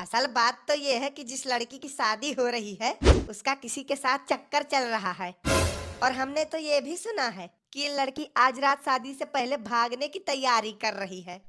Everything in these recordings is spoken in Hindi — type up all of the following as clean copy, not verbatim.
असल बात तो ये है कि जिस लड़की की शादी हो रही है उसका किसी के साथ चक्कर चल रहा है। और हमने तो ये भी सुना है कि ये लड़की आज रात शादी से पहले भागने की तैयारी कर रही है।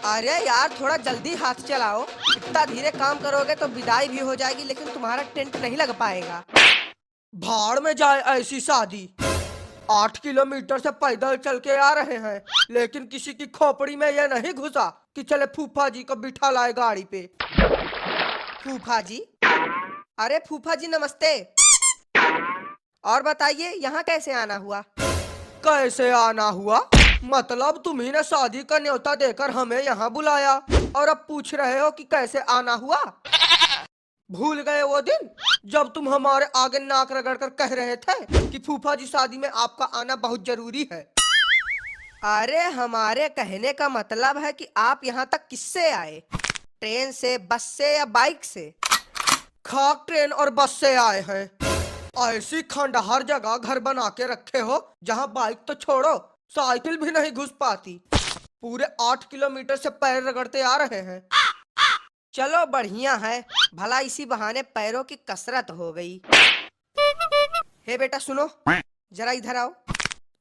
अरे यार, थोड़ा जल्दी हाथ चलाओ। इतना धीरे काम करोगे तो विदाई भी हो जाएगी, लेकिन तुम्हारा टेंट नहीं लग पाएगा। भाड़ में जाए ऐसी शादी। 8 किलोमीटर से पैदल चल के आ रहे हैं, लेकिन किसी की खोपड़ी में यह नहीं घुसा कि चले फूफा जी को बिठा लाए गाड़ी पे। फूफा जी? अरे फूफा जी नमस्ते। और बताइए यहाँ कैसे आना हुआ? कैसे आना हुआ? मतलब तुम्ही ने शादी का न्योता देकर हमें यहाँ बुलाया और अब पूछ रहे हो कि कैसे आना हुआ? भूल गए वो दिन जब तुम हमारे आगे नाक रगड़ कर कह रहे थे कि फूफा जी शादी में आपका आना बहुत जरूरी है। अरे हमारे कहने का मतलब है कि आप यहाँ तक किससे आए? ट्रेन से, बस से या बाइक से? खाक ट्रेन और बस से आए हैं। ऐसी खंडहर जगह घर बना के रखे हो जहाँ बाइक तो छोड़ो साइकिल भी नहीं घुस पाती। पूरे 8 किलोमीटर से पैर रगड़ते आ रहे हैं। चलो बढ़िया है, भला इसी बहाने पैरों की कसरत हो गई। हे बेटा सुनो, जरा इधर आओ।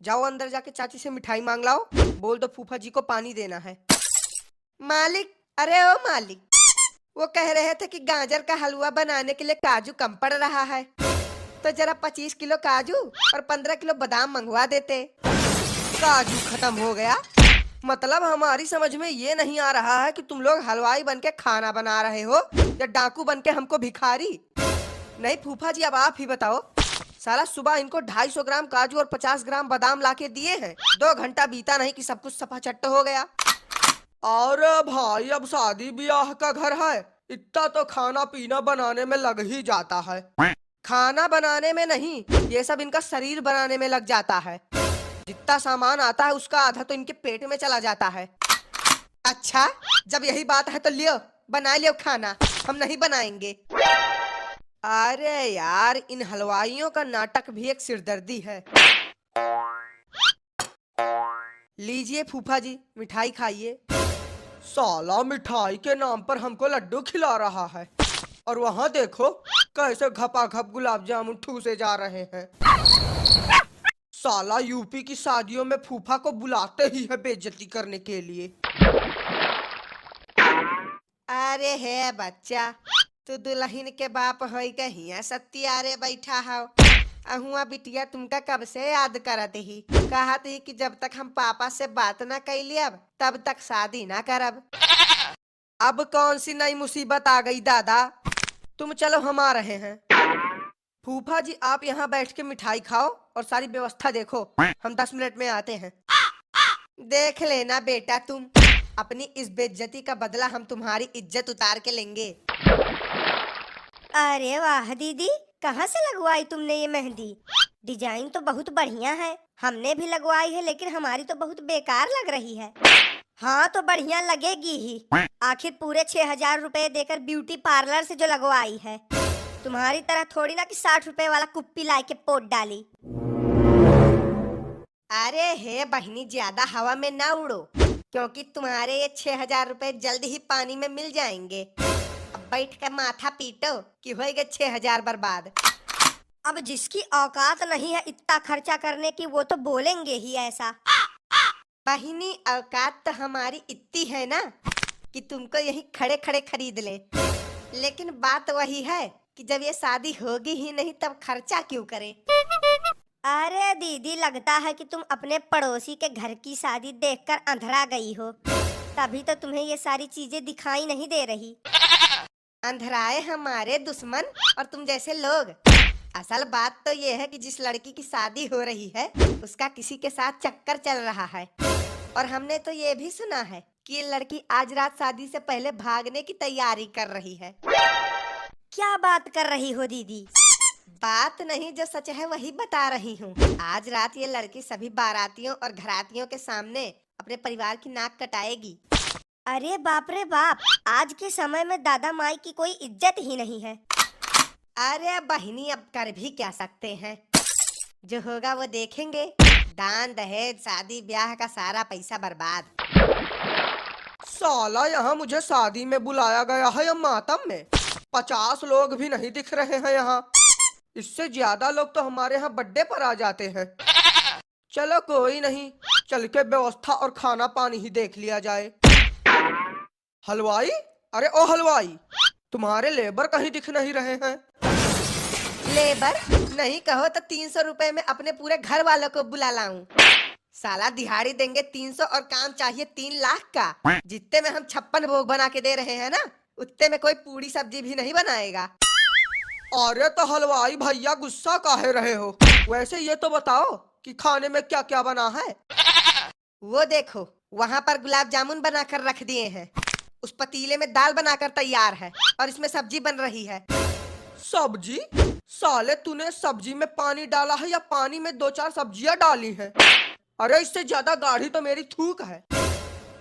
जाओ अंदर जाके चाची से मिठाई मांग लाओ। बोल दो फूफा जी को पानी देना है। मालिक, अरे ओ मालिक, वो कह रहे थे कि गाजर का हलवा बनाने के लिए काजू कम पड़ रहा है, तो जरा 25 किलो काजू और 15 किलो बादाम मंगवा देते। काजू खत्म हो गया? मतलब हमारी समझ में ये नहीं आ रहा है कि तुम लोग हलवाई बन के खाना बना रहे हो या डाकू बन के हमको भिखारी। नहीं फूफा जी, अब आप ही बताओ। साला सुबह इनको 250 ग्राम काजू और 50 ग्राम बादाम लाके दिए हैं, 2 घंटा बीता नहीं कि सब कुछ सफाचट हो गया। और भाई अब शादी ब्याह का घर है, इतना तो खाना पीना बनाने में लग ही जाता है। खाना बनाने में नहीं, ये सब इनका शरीर बनाने में लग जाता है। जितना सामान आता है उसका आधा तो इनके पेट में चला जाता है। अच्छा, जब यही बात है तो लियो बना लियो खाना, हम नहीं बनाएंगे। अरे यार, इन हलवाइयों का नाटक भी एक सिरदर्दी है। लीजिए फूफा जी, मिठाई खाइए। साला मिठाई के नाम पर हमको लड्डू खिला रहा है, और वहाँ देखो कैसे घपाघप गुलाब जामुन ठूसे जा रहे हैं। साला यूपी की शादियों में फूफा को बुलाते ही है बेइज्जती करने के लिए। अरे है बच्चा, तू दुल्हन के बाप होई कहिया सत्यारे बैठा हो। अहुआ बिटिया तुमका कब से याद करत ही, कहत ही कि जब तक हम पापा से बात ना कैली अब तब तक शादी ना करब। अब कौन सी नई मुसीबत आ गई दादा? तुम चलो, हम आ रहे हैं। फूफा जी आप यहाँ बैठ के मिठाई खाओ और सारी व्यवस्था देखो, हम 10 मिनट में आते हैं। देख लेना बेटा, तुम अपनी इस बेइज्जती का बदला हम तुम्हारी इज्जत उतार के लेंगे। अरे वाह दीदी, कहाँ से लगवाई तुमने ये मेहंदी? डिजाइन तो बहुत बढ़िया है, हमने भी लगवाई है, लेकिन हमारी तो बहुत बेकार लग रही है। हाँ तो बढ़िया लगेगी ही, आखिर पूरे 6,000 रुपए देकर ब्यूटी पार्लर से जो लगवाई है। तुम्हारी तरह थोड़ी ना कि 60 रुपए वाला कुप्पी ला के पोत डाली। अरे हे बहनी, ज्यादा हवा में ना उड़ो, क्योंकि तुम्हारे ये 6,000 रुपए जल्द ही पानी में मिल जाएंगे। अब बैठ कर माथा पीटो कि होएगा 6,000 बर्बाद। अब जिसकी औकात नहीं है इतना खर्चा करने की, वो तो बोलेंगे ही ऐसा। बहिनी, औकात तो हमारी इतनी है ना कि तुमको यही खड़े खड़े खरीद ले, लेकिन बात वही है कि जब ये शादी होगी ही नहीं तब खर्चा क्यों करे? अरे दीदी, लगता है कि तुम अपने पड़ोसी के घर की शादी देखकर अंधरा गई हो, तभी तो तुम्हें ये सारी चीजें दिखाई नहीं दे रही। अंधराए हमारे दुश्मन और तुम जैसे लोग। असल बात तो ये है कि जिस लड़की की शादी हो रही है उसका किसी के साथ चक्कर चल रहा है, और हमने तो ये भी सुना है कि ये लड़की आज रात शादी से पहले भागने की तैयारी कर रही है। क्या बात कर रही हो दीदी? बात नहीं, जो सच है वही बता रही हूँ। आज रात ये लड़की सभी बारातियों और घरातियों के सामने अपने परिवार की नाक कटाएगी। अरे बाप रे बाप, आज के समय में दादा माई की कोई इज्जत ही नहीं है। अरे बहिनी, अब कर भी क्या सकते हैं, जो होगा वो देखेंगे। दान दहेज शादी ब्याह का सारा पैसा बर्बाद। साला यहाँ मुझे शादी में बुलाया गया है या मातम में? 50 लोग भी नहीं दिख रहे हैं यहाँ। इससे ज्यादा लोग तो हमारे यहाँ बर्थडे पर आ जाते हैं। चलो कोई नहीं, चल के व्यवस्था और खाना पानी ही देख लिया जाए। हलवाई, अरे ओ हलवाई, तुम्हारे लेबर कहीं दिख नहीं रहे हैं। लेबर नहीं कहो तो 300 रुपए में अपने पूरे घर वालों को बुला लाऊं। साला दिहाड़ी देंगे 300 और काम चाहिए 3 लाख का। जितने में हम 56 भोग बना के दे रहे हैं ना, उतने में कोई पूरी सब्जी भी नहीं बनाएगा। अरे तो हलवाई भैया, गुस्सा काहे रहे हो? वैसे ये तो बताओ कि खाने में क्या क्या बना है। वो देखो, वहाँ पर गुलाब जामुन बनाकर रख दिए हैं। उस पतीले में दाल बनाकर तैयार है और इसमें सब्जी बन रही है। सब्जी? साले तूने सब्जी में पानी डाला है या पानी में 2-4 सब्जियां डाली हैं? अरे इससे ज्यादा गाढ़ी तो मेरी थूक है।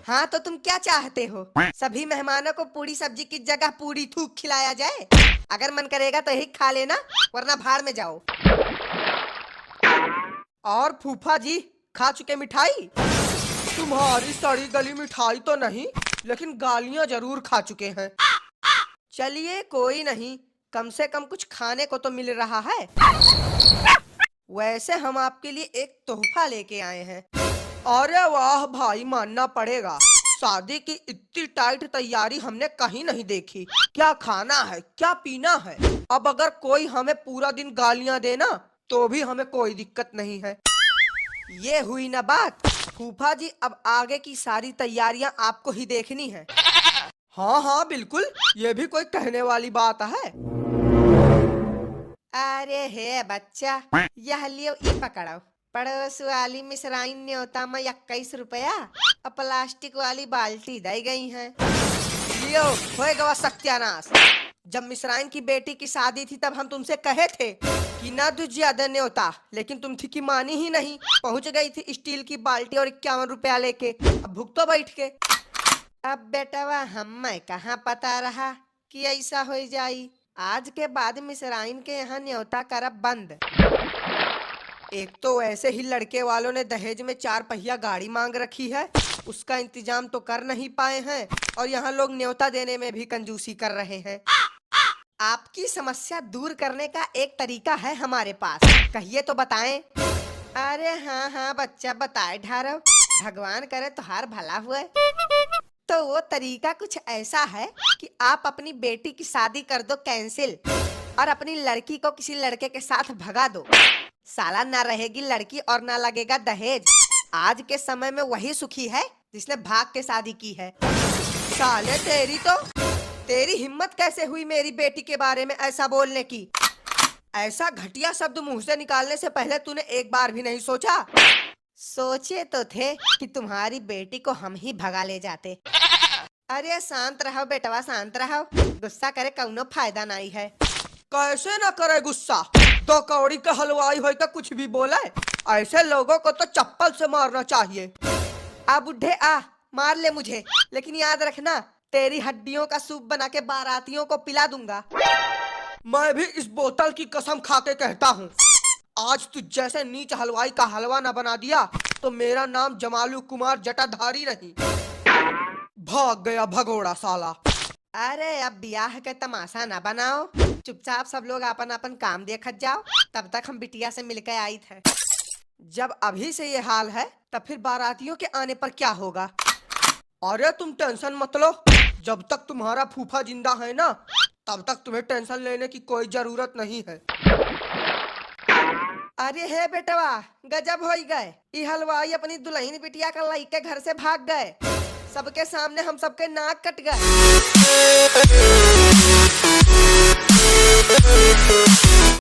हाँ तो तुम क्या चाहते हो? सभी मेहमानों को पूरी सब्जी की जगह पूरी थूक खिलाया जाए? अगर मन करेगा तो यही खा लेना, वरना भाड़ में जाओ। और फूफा जी खा चुके मिठाई? तुम्हारी सड़ी गली मिठाई तो नहीं, लेकिन गालियां जरूर खा चुके हैं। चलिए कोई नहीं, कम से कम कुछ खाने को तो मिल रहा है। वैसे हम आपके लिए एक तोहफा लेके आए हैं। अरे वाह भाई, मानना पड़ेगा, शादी की इतनी टाइट तैयारी हमने कहीं नहीं देखी। क्या खाना है, क्या पीना है। अब अगर कोई हमें पूरा दिन गालियां देना तो भी हमें कोई दिक्कत नहीं है। ये हुई ना बात। फूफा जी, अब आगे की सारी तैयारियां आपको ही देखनी है। हाँ हाँ बिल्कुल, ये भी कोई कहने वाली बात है। अरे हे बच्चा, यह लियो, ई पकड़ो। पड़ोस वाली मिसराइन न्योता में 21 रुपया और प्लास्टिक वाली बाल्टी दी गई है। लियो, होएगा सत्यानाश। जब मिसराइन की बेटी की शादी थी तब हम तुमसे कहे थे कि ना दो ज्यादा न्योता, लेकिन तुम थी कि मानी ही नहीं। पहुंच गई थी स्टील की बाल्टी और 51 रुपया लेके। अब भुगतो बैठ के। अब बेटवा हमें कहाँ पता रहा कि ऐसा हो जाई। आज के बाद मिसराइन के यहाँ न्योता करब बंद। एक तो वैसे ही लड़के वालों ने दहेज में 4 पहिया गाड़ी मांग रखी है, उसका इंतजाम तो कर नहीं पाए हैं, और यहाँ लोग न्योता देने में भी कंजूसी कर रहे हैं। आपकी समस्या दूर करने का एक तरीका है हमारे पास, कहिए तो बताएं। अरे हाँ हाँ बच्चा, बताए ढारो, भगवान करे तुम्हार भला हुए। तो वो तरीका कुछ ऐसा है कि आप अपनी बेटी की शादी कर दो कैंसिल और अपनी लड़की को किसी लड़के के साथ भगा दो। साला ना रहेगी लड़की और ना लगेगा दहेज। आज के समय में वही सुखी है जिसने भाग के शादी की है। साले तेरी हिम्मत कैसे हुई मेरी बेटी के बारे में ऐसा बोलने की? ऐसा घटिया शब्द मुंह से निकालने से पहले तूने एक बार भी नहीं सोचा? सोचे तो थे कि तुम्हारी बेटी को हम ही भगा ले जाते। अरे शांत रहो बेटवा, शांत रहो, गुस्सा करे कौनो फायदा नहीं है। कैसे ना करे गुस्सा, 2 कौड़ी का हलवाई होकर कुछ भी बोले। ऐसे लोगों को तो चप्पल से मारना चाहिए। आ बुढ़े आ, मार ले मुझे, लेकिन याद रखना तेरी हड्डियों का सूप बना के बारातियों को पिला दूंगा। मैं भी इस बोतल की कसम खा के कहता हूँ, आज तू जैसे नीच हलवाई का हलवा न बना दिया तो मेरा नाम जमालू कुमार जटाधारी नहीं। भाग गया भगोड़ा साला। अरे अब ब्याह के तमाशा ना बनाओ, चुपचाप सब लोग अपन अपन काम देखत जाओ। तब तक हम बिटिया से मिलकर आई थे। जब अभी से ये हाल है तब फिर बारातियों के आने पर क्या होगा? अरे तुम टेंशन मत लो, जब तक तुम्हारा फूफा जिंदा है ना, तब तक तुम्हें टेंशन लेने की कोई जरूरत नहीं है। अरे हे बेटवा, गजब हो गए। ये हलवाई अपनी दुल्हन बिटिया का लइके घर से भाग गए। सबके सामने हम सबके नाक कट गए।